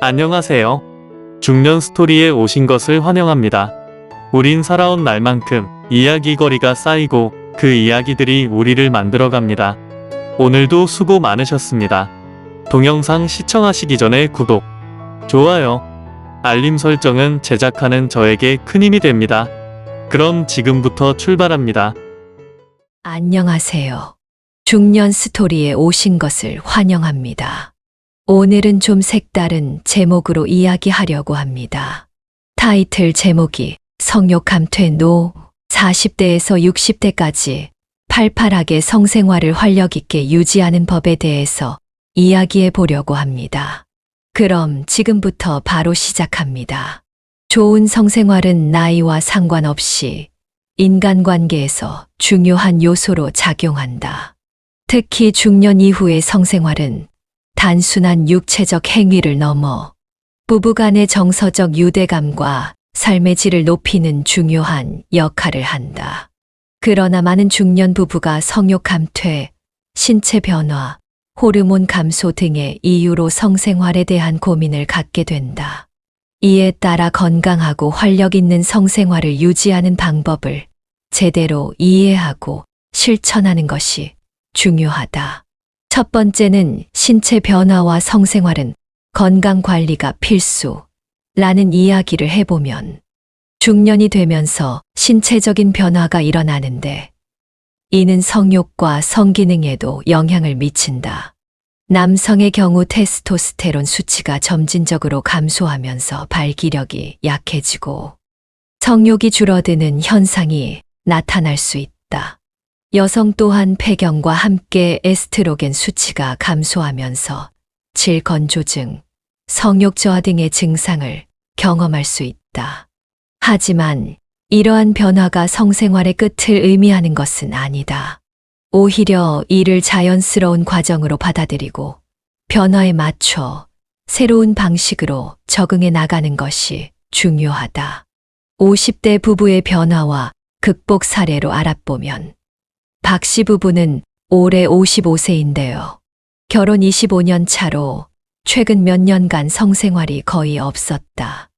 안녕하세요. 중년 스토리에 오신 것을 환영합니다. 우린 살아온 날만큼 이야기거리가 쌓이고 그 이야기들이 우리를 만들어갑니다. 오늘도 수고 많으셨습니다. 동영상 시청하시기 전에 구독, 좋아요, 알림 설정은 제작하는 저에게 큰 힘이 됩니다. 그럼 지금부터 출발합니다. 안녕하세요. 중년 스토리에 오신 것을 환영합니다. 오늘은 좀 색다른 제목으로 이야기하려고 합니다. 타이틀 제목이 성욕감퇴 노 40대에서 60대까지 팔팔하게 성생활을 활력 있게 유지하는 법에 대해서 이야기해 보려고 합니다. 그럼 지금부터 바로 시작합니다. 좋은 성생활은 나이와 상관없이 인간관계에서 중요한 요소로 작용한다. 특히 중년 이후의 성생활은 단순한 육체적 행위를 넘어 부부간의 정서적 유대감과 삶의 질을 높이는 중요한 역할을 한다. 그러나 많은 중년 부부가 성욕 감퇴, 신체 변화, 호르몬 감소 등의 이유로 성생활에 대한 고민을 갖게 된다. 이에 따라 건강하고 활력 있는 성생활을 유지하는 방법을 제대로 이해하고 실천하는 것이 중요하다. 첫 번째는 신체 변화와 성생활은 건강 관리가 필수라는 이야기를 해보면 중년이 되면서 신체적인 변화가 일어나는데 이는 성욕과 성기능에도 영향을 미친다. 남성의 경우 테스토스테론 수치가 점진적으로 감소하면서 발기력이 약해지고 성욕이 줄어드는 현상이 나타날 수 있다. 여성 또한 폐경과 함께 에스트로겐 수치가 감소하면서 질건조증, 성욕 저하 등의 증상을 경험할 수 있다. 하지만 이러한 변화가 성생활의 끝을 의미하는 것은 아니다. 오히려 이를 자연스러운 과정으로 받아들이고 변화에 맞춰 새로운 방식으로 적응해 나가는 것이 중요하다. 50대 부부의 변화와 극복 사례로 알아보면 박 씨 부부는 올해 55세인데요. 결혼 25년 차로 최근 몇 년간 성생활이 거의 없었다.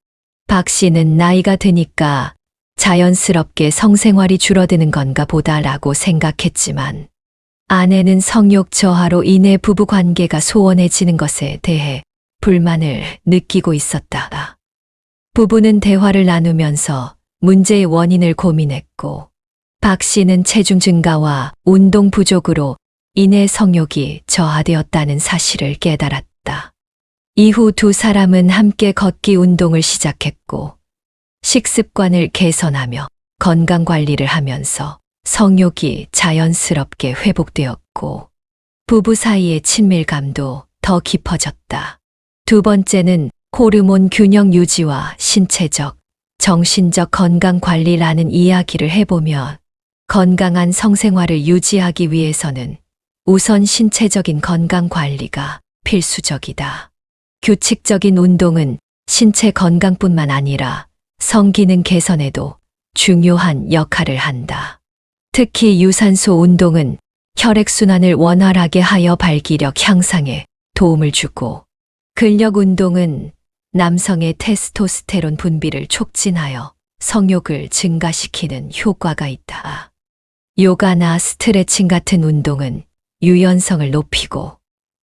박 씨는 나이가 드니까 자연스럽게 성생활이 줄어드는 건가 보다라고 생각했지만 아내는 성욕 저하로 인해 부부 관계가 소원해지는 것에 대해 불만을 느끼고 있었다. 부부는 대화를 나누면서 문제의 원인을 고민했고 박 씨는 체중 증가와 운동 부족으로 인해 성욕이 저하되었다는 사실을 깨달았다. 이후 두 사람은 함께 걷기 운동을 시작했고 식습관을 개선하며 건강 관리를 하면서 성욕이 자연스럽게 회복되었고 부부 사이의 친밀감도 더 깊어졌다. 두 번째는 호르몬 균형 유지와 신체적, 정신적 건강 관리라는 이야기를 해보면 건강한 성생활을 유지하기 위해서는 우선 신체적인 건강 관리가 필수적이다. 규칙적인 운동은 신체 건강뿐만 아니라 성기능 개선에도 중요한 역할을 한다. 특히 유산소 운동은 혈액순환을 원활하게 하여 발기력 향상에 도움을 주고 근력 운동은 남성의 테스토스테론 분비를 촉진하여 성욕을 증가시키는 효과가 있다. 요가나 스트레칭 같은 운동은 유연성을 높이고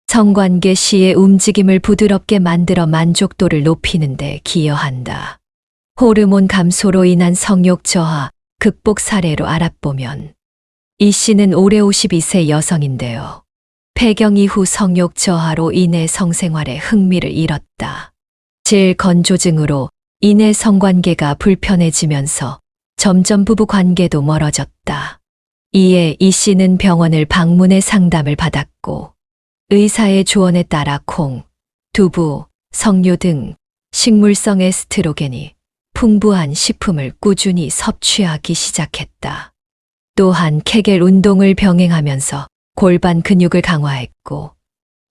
성관계 시의 움직임을 부드럽게 만들어 만족도를 높이는 데 기여한다. 호르몬 감소로 인한 성욕 저하, 극복 사례로 알아보면 이 씨는 올해 52세 여성인데요. 폐경 이후 성욕 저하로 인해 성생활에 흥미를 잃었다. 질건조증으로 인해 성관계가 불편해지면서 점점 부부 관계도 멀어졌다. 이에 이 씨는 병원을 방문해 상담을 받았고 의사의 조언에 따라 콩, 두부, 석류 등 식물성 에스트로겐이 풍부한 식품을 꾸준히 섭취하기 시작했다. 또한 케겔 운동을 병행하면서 골반 근육을 강화했고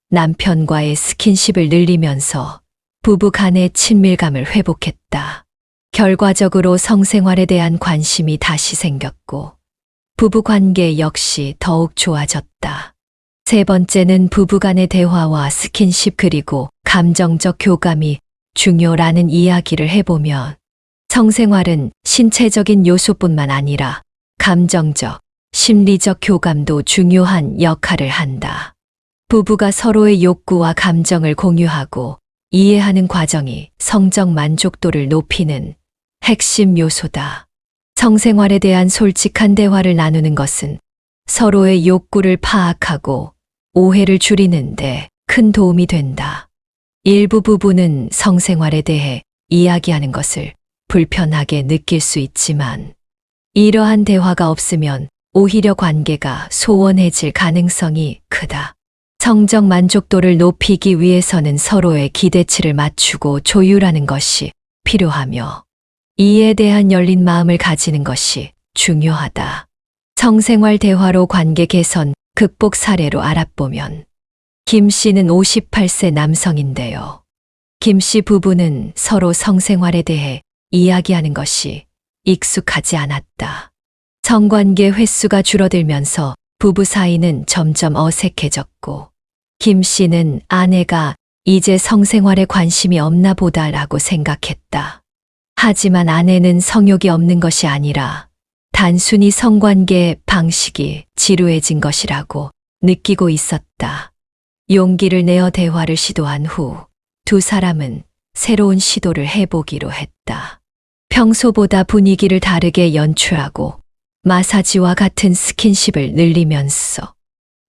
남편과의 스킨십을 늘리면서 부부 간의 친밀감을 회복했다. 결과적으로 성생활에 대한 관심이 다시 생겼고 부부 관계 역시 더욱 좋아졌다. 세 번째는 부부간의 대화와 스킨십 그리고 감정적 교감이 중요라는 이야기를 해보면 성생활은 신체적인 요소뿐만 아니라 감정적, 심리적 교감도 중요한 역할을 한다. 부부가 서로의 욕구와 감정을 공유하고 이해하는 과정이 성적 만족도를 높이는 핵심 요소다. 성생활에 대한 솔직한 대화를 나누는 것은 서로의 욕구를 파악하고 오해를 줄이는데 큰 도움이 된다. 일부 부부는 성생활에 대해 이야기하는 것을 불편하게 느낄 수 있지만 이러한 대화가 없으면 오히려 관계가 소원해질 가능성이 크다. 성적 만족도를 높이기 위해서는 서로의 기대치를 맞추고 조율하는 것이 필요하며 이에 대한 열린 마음을 가지는 것이 중요하다. 성생활 대화로 관계 개선, 극복 사례로 알아보면 김 씨는 58세 남성인데요. 김 씨 부부는 서로 성생활에 대해 이야기하는 것이 익숙하지 않았다. 성관계 횟수가 줄어들면서 부부 사이는 점점 어색해졌고 김 씨는 아내가 이제 성생활에 관심이 없나 보다라고 생각했다. 하지만 아내는 성욕이 없는 것이 아니라 단순히 성관계 방식이 지루해진 것이라고 느끼고 있었다. 용기를 내어 대화를 시도한 후 두 사람은 새로운 시도를 해보기로 했다. 평소보다 분위기를 다르게 연출하고 마사지와 같은 스킨십을 늘리면서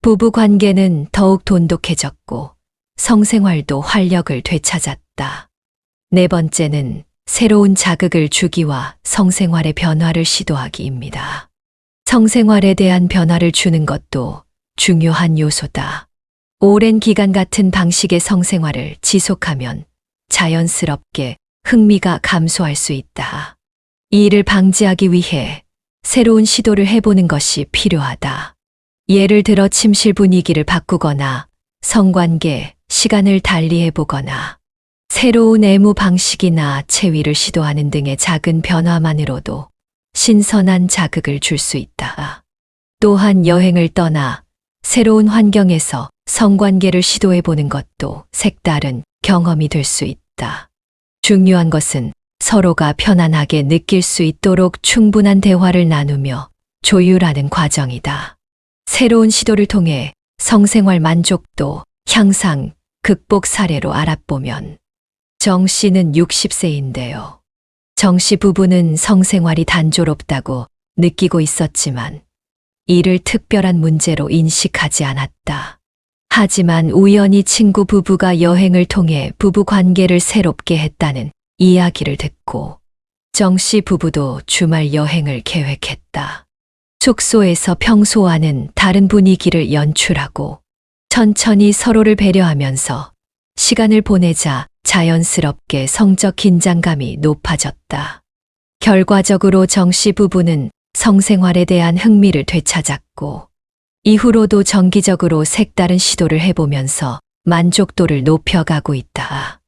부부 관계는 더욱 돈독해졌고 성생활도 활력을 되찾았다. 네 번째는 새로운 자극을 주기와 성생활의 변화를 시도하기입니다. 성생활에 대한 변화를 주는 것도 중요한 요소다. 오랜 기간 같은 방식의 성생활을 지속하면 자연스럽게 흥미가 감소할 수 있다. 이를 방지하기 위해 새로운 시도를 해보는 것이 필요하다. 예를 들어 침실 분위기를 바꾸거나 성관계 시간을 달리 해보거나 새로운 애무 방식이나 체위를 시도하는 등의 작은 변화만으로도 신선한 자극을 줄 수 있다. 또한 여행을 떠나 새로운 환경에서 성관계를 시도해보는 것도 색다른 경험이 될 수 있다. 중요한 것은 서로가 편안하게 느낄 수 있도록 충분한 대화를 나누며 조율하는 과정이다. 새로운 시도를 통해 성생활 만족도 향상, 극복 사례로 알아보면 정 씨는 60세인데요. 정 씨 부부는 성생활이 단조롭다고 느끼고 있었지만 이를 특별한 문제로 인식하지 않았다. 하지만 우연히 친구 부부가 여행을 통해 부부 관계를 새롭게 했다는 이야기를 듣고 정 씨 부부도 주말 여행을 계획했다. 숙소에서 평소와는 다른 분위기를 연출하고 천천히 서로를 배려하면서 시간을 보내자 자연스럽게 성적 긴장감이 높아졌다. 결과적으로 정 씨 부부는 성생활에 대한 흥미를 되찾았고 이후로도 정기적으로 색다른 시도를 해보면서 만족도를 높여가고 있다.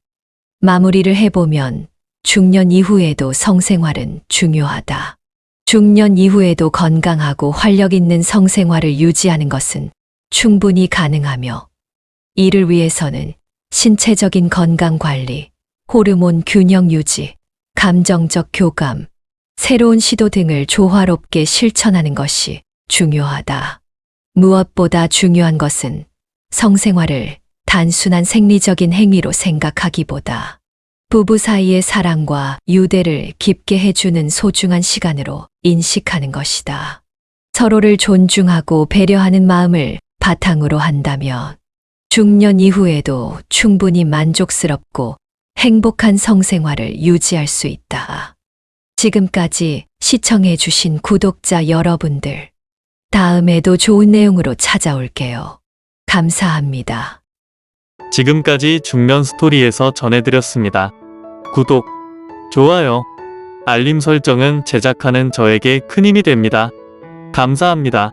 마무리를 해보면 중년 이후에도 성생활은 중요하다. 중년 이후에도 건강하고 활력 있는 성생활을 유지하는 것은 충분히 가능하며 이를 위해서는 신체적인 건강 관리, 호르몬 균형 유지, 감정적 교감, 새로운 시도 등을 조화롭게 실천하는 것이 중요하다. 무엇보다 중요한 것은 성생활을 단순한 생리적인 행위로 생각하기보다 부부 사이의 사랑과 유대를 깊게 해주는 소중한 시간으로 인식하는 것이다. 서로를 존중하고 배려하는 마음을 바탕으로 한다면 중년 이후에도 충분히 만족스럽고 행복한 성생활을 유지할 수 있다. 지금까지 시청해주신 구독자 여러분들, 다음에도 좋은 내용으로 찾아올게요. 감사합니다. 지금까지 중년 스토리에서 전해드렸습니다. 구독, 좋아요, 알림 설정은 제작하는 저에게 큰 힘이 됩니다. 감사합니다.